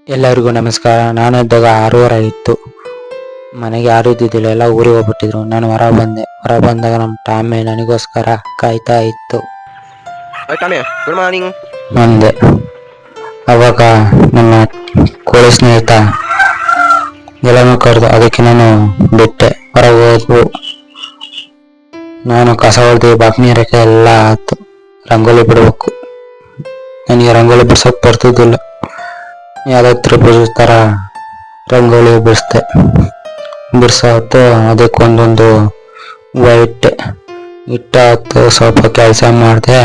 ಎಲ್ಲರಿಗೂ ನಮಸ್ಕಾರ. ನಾನು ಇದ್ದಾಗ 6:30 ಆಗಿತ್ತು. ಮನೆಗೆ ಯಾರು ಇದ್ದಿದ್ದಿಲ್ಲ, ಎಲ್ಲ ಊರಿಗೆ ಹೋಗ್ಬಿಟ್ಟಿದ್ರು. ನಾನು ಹೊರ ಬಂದಾಗ ನಮ್ಮ ಟಾಮಿ ನನಗೋಸ್ಕರ ಕಾಯ್ತಾ ಇತ್ತು. ಗುಡ್ ಮಾರ್ನಿಂಗ್ ಬಂದೆ. ಅವಾಗ ನನ್ನ ಕೋಳಿ ಸ್ನೇಹಿತ ಎಲ್ಲನೂ ಕರೆದು, ಅದಕ್ಕೆ ನಾನು ಬಿಟ್ಟೆ. ಹೊರಗೆ ಹೋದ್ವು. ನಾನು ಕಸ ಹೊಡೆದು ಬಾಗ್ನಿ ರೇಖೆ ಎಲ್ಲ ಆಯ್ತು. ರಂಗೋಲಿ ಬಿಡಬೇಕು. ನನಗೆ ರಂಗೋಲಿ ಬಿಡ್ಸೋಕೆ ಬರ್ತಿದ್ದಿಲ್ಲ. ಯಾವ್ದಾದ್ರು ಬಿಡಿಸ್ತಾರ ರಂಗೋಲಿ ಬಿಡ್ಸಾತು. ಅದಕ್ಕೊಂದೊಂದು ಹೂವು ಇಟ್ಟಾತು. ಸ್ವಲ್ಪ ಕೆಲಸ ಮಾಡಿದೆ.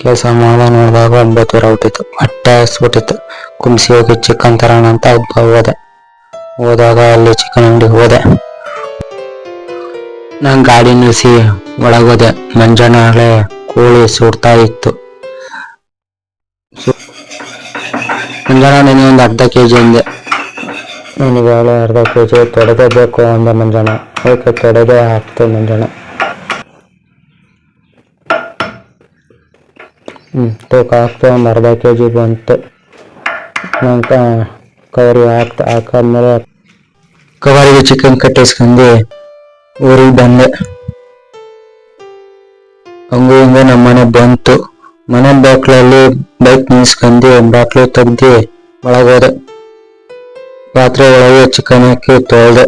ನೋಡಿದಾಗ 9 ಹೊರಟಿತ್ತು. ಹೊಟ್ಟೆ ಹಸ್ಬಿಟ್ಟಿತ್ತು. ಕುಂಸಿ ಹೋಗಿ ಚಿಕನ್ ತರೋಣ ಅಂತ ಹೋದಾಗ ಅಲ್ಲಿ ಚಿಕನ್ ಅಂಗಡಿ ಹೋದೆ. ನಾನು ಗಾಡಿ ನಿಲ್ಲಿಸಿ ಒಳಗೋದೆ. ಮಂಜಾನೆ ಕೋಳಿ ಸುಡ್ತಾ ಇತ್ತು. ಮಂಜಾನ, ನನಗೆ ಒಂದು ಅರ್ಧ kg ಅಂದೆ. ನನಗೆ ಅರ್ಧ kg ತೊಡೆದೇ ಬೇಕು ಅಂದ ಮಂಜಾನ. ಅದಕ್ಕೆ ತೊಡೆದೇ ಹಾಕ್ತು ಮಂಜಾನ. ತೂಕ ಹಾಕ್ತು. ಒಂದು ಅರ್ಧ kg ಬಂತು. ನಂಗೆ ಕವರಿ ಹಾಕಾದ್ಮೇಲೆ ಕವರಿಗೆ ಚಿಕನ್ ಕಟ್ಟಿಸ್ಕೊಂಡು ಊರಿಗೆ ಬಂದೆ. ಹಂಗೂ ಹಿಂಗೆ ನಮ್ಮ ಮನೆ ಬಂತು. ಮನೆ ಬಾಕ್ಲಲ್ಲಿ ಬೈಕ್ ನಿಲ್ಸ್ಕೊಂಡು ಬಾಕ್ಲು ತೆಗ್ದು ಒಳಗೋದೆ. ಪಾತ್ರೆ ಒಳಗೆ ಚಿಕನ್ ಹಾಕಿ ತೊಳೆದೆ.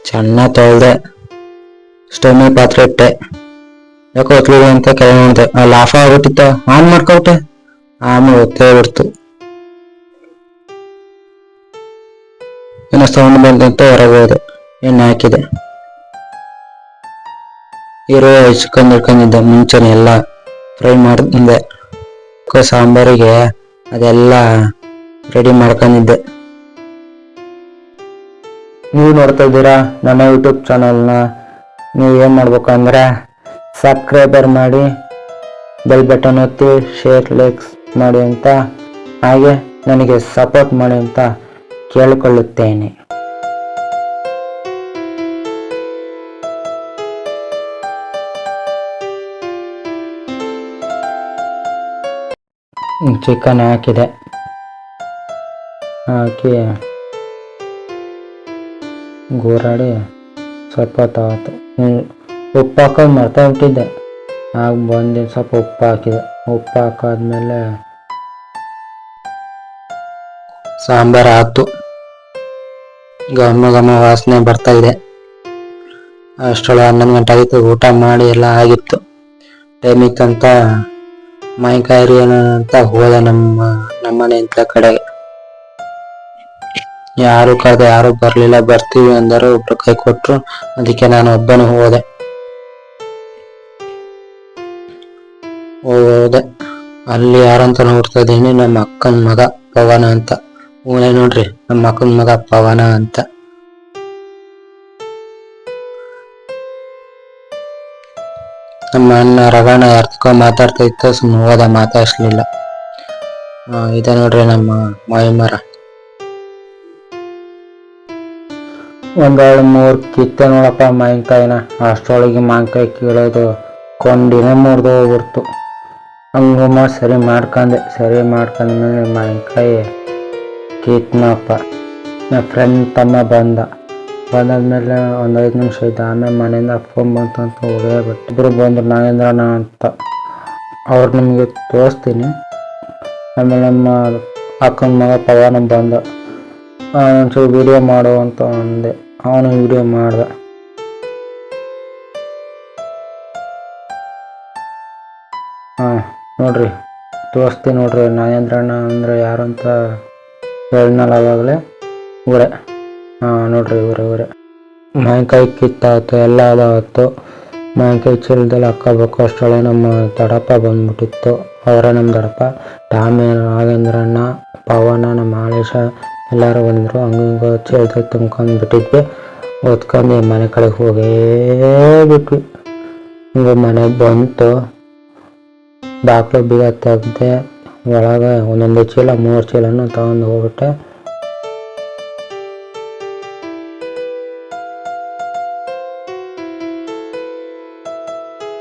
ಚೆನ್ನಾಗಿ ತೊಳೆದೆ. ಸ್ಟವ್ ಮೇಲೆ ಪಾತ್ರೆ ಇಟ್ಟೆ. ಯಾಕೋ ಹೊತ್ಲಿದೆ ಅಂತ ಕೆಳ ನೋಡಿದೆ. ಅಲ್ಲಿ ಆಫ್ ಆಗ್ಬಿಟ್ಟಿತ್ತ. ಆನ್ ಮಾಡ್ಕೊಬಿಟ್ಟೆ. ಆಮೇಲೆ ಹೊತ್ತೇ ಬಿಡ್ತು. ಏನೋ ಸೌಂಡ್ ಬಂದಂತ ಹೊರಗೆ ಹೋದೆ. ಎಣ್ಣೆ ಹಾಕಿದೆ. ಚಿಕನ್ ಇಟ್ಕೊಂಡಿದ್ದೆ. ಮುಂಚೆನೆ ಎಲ್ಲ ಫ್ರೈ ಮಾಡಿದ್ದೆ. ಸಾಂಬಾರಿಗೆ ಅದೆಲ್ಲ ರೆಡಿ ಮಾಡ್ಕೊಂಡಿದ್ದೆ. ನೀವು ನೋಡ್ತಾ ಇದ್ದೀರಾ ನಮ್ಮ ಯೂಟ್ಯೂಬ್ ಚಾನಲ್ನ. ನೀವು ಏನು ಮಾಡ್ಬೇಕಂದ್ರೆ ಸಬ್ಸ್ಕ್ರೈಬರ್ ಮಾಡಿ, ಬೆಲ್ ಬಟನ್ ಒತ್ತಿ, ಶೇರ್ ಲೈಕ್ಸ್ ಮಾಡಿ ಅಂತ, ಹಾಗೆ ನನಗೆ ಸಪೋರ್ಟ್ ಮಾಡಿ ಅಂತ ಕೇಳಿಕೊಳ್ಳುತ್ತೇನೆ. ಚಿಕನ್ ಹಾಕಿದೆ. ಹಾಕಿ ಗೋರಾಡಿ ಸ್ವಲ್ಪ ಹೊತ್ತಾಯ್ತು. ಉಪ್ಪು ಹಾಕೋದು ಮರ್ತಾ ಬಿಟ್ಟಿದ್ದೆ. ಆಗ ಬಂದು ಸ್ವಲ್ಪ ಉಪ್ಪು ಹಾಕಿದೆ. ಉಪ್ಪು ಹಾಕಾದ್ಮೇಲೆ ಸಾಂಬಾರು ಆಯ್ತು. ಘಮ ವಾಸನೆ ಬರ್ತಾ ಇದೆ. ಅಷ್ಟೊಳಗೆ 11 ಗಂಟೆ ಆಗಿತ್ತು. ಊಟ ಮಾಡಿ ಎಲ್ಲ ಆಗಿತ್ತು. ಟೈಮ್ ಇತ್ತಂತ ಮಾವಿನಕಾಯಿ ಅಂತ ಹೋದೆ ನಮ್ಮ ಮನೆ ಇಂತ ಕಡೆಗೆ. ಯಾರು ಕರೆದೆ, ಯಾರು ಬರ್ಲಿಲ್ಲ. ಬರ್ತೀವಿ ಅಂದರು. ಒಬ್ರು ಕೈ ಕೊಟ್ರು. ಅದಕ್ಕೆ ನಾನು ಒಬ್ಬನೇ ಹೋದೆ. ಅಲ್ಲಿ ಯಾರಂತ ನೋಡ್ತಾ ಇದ್ದೀನಿ. ನಮ್ಮ ಅಕ್ಕನ ಮಗ ಪವನ ಅಂತ. ಊನೇ ನೋಡ್ರಿ, ನಮ್ಮ ಅಕ್ಕನ ಮಗ ಪವನ ಅಂತ. ನಮ್ಮ ಅಣ್ಣ ರಗಣ ಯಾರ್ತಕ ಮಾತಾಡ್ತಾ ಇತ್ತು. ಸುಮ್ಮನೆ ಹೋದ, ಮಾತಾಡ್ಸ್ಲಿಲ್ಲ. ಇದೆ ನೋಡ್ರಿ ನಮ್ಮ ಮಾವಿ ಮರ. ಒಂದೆರಡು 3 ಕಿತ್ತೆ ನೋಡಪ್ಪ ಮಾವಿನಕಾಯಿನ. ಅಷ್ಟರೊಳಗೆ ಮಾವಿನಕಾಯಿ ಕೀಳೋದು ಕೊಂಡಿನೇ ಮುರಿದು ಹೋಗ್ಬಿಡ್ತು. ಹಂಗಮ್ಮ ಸರಿ ಮಾಡ್ಕೊಂಡ್ಮೇಲೆ ಮಾವಿನಕಾಯಿ ಕಿತ್ನಪ್ಪ. ನನ್ನ ಫ್ರೆಂಡ್ ತಮ್ಮ ಬಂದಾದ್ಮೇಲೆ ಒಂದು 5 ನಿಮಿಷ ಇದ್ದ. ಆಮೇಲೆ ಮನೆಯಿಂದ ಫೋನ್ ಬಂತು ಅಂತ ಹೋಗೇಬಿಟ್ಟು. ಇಬ್ಬರು ಬಂದರು, ನಾಗೇಂದ್ರಣ್ಣ ಅಂತ. ಅವ್ರು ನಿಮಗೆ ತೋರಿಸ್ತೀನಿ. ಆಮೇಲೆ ನಮ್ಮ ಅಕ್ಕನ ಮಗ ಪವನ ಬಂದ. ಒಂಚೂರು ವಿಡಿಯೋ ಮಾಡು ಅಂತ ಅಂದೆ. ಅವನು ವಿಡಿಯೋ ಮಾಡ್ದ. ನೋಡ್ರಿ, ತೋರಿಸ್ತೀನಿ ನೋಡ್ರಿ. ನಾಗೇಂದ್ರಣ್ಣ ಅಂದರೆ ಯಾರು ಅಂತ ಹೇಳಿದ್ನಲ್ಲ ಅವಾಗಲೇ, ಇವರೇ. ನೋಡ್ರಿ, ಇವರೇ. ಮಾವಿನಕಾಯಿ ಕಿತ್ತಾಯ್ತು, ಎಲ್ಲ ಅದಾವತ್ತು. ಮಾವಿನಕಾಯಿ ಚೀಲದಲ್ಲಿ ಹಾಕೋಬೇಕು. ಅಷ್ಟರೊಳಗೆ ನಮ್ಮ ದೊಡ್ಡಪ್ಪ ಬಂದ್ಬಿಟ್ಟಿತ್ತು. ಅವರೇ ನಮ್ಮ ದೊಡ್ಡಪ್ಪ. ಟಾಮಿ, ನಾಗೇಂದ್ರಣ್ಣ, ಪವನ, ನಮ್ಮ ಆಲೇಶ ಎಲ್ಲರೂ ಬಂದರು. ಹಂಗೆ ಚೀಲದಲ್ಲಿ ತುಂಬ್ಕೊಂಡು ಬಿಟ್ಟಿದ್ವಿ. ಓದ್ಕೊಂಡು ಮನೆ ಕಡೆಗೆ ಹೋಗೇ ಬಿಟ್ವಿ. ಹಿಂಗೆ ಮನೆಗೆ ಬಂತು. ಬಾಕ್ಲು ಬೀಗ ತೆಗ್ದೆ. ಒಳಗೆ ಒಂದೊಂದು ಚೀಲ 3 ಚೀಲನೂ ತಗೊಂಡು ಹೋಗ್ಬಿಟ್ಟೆ.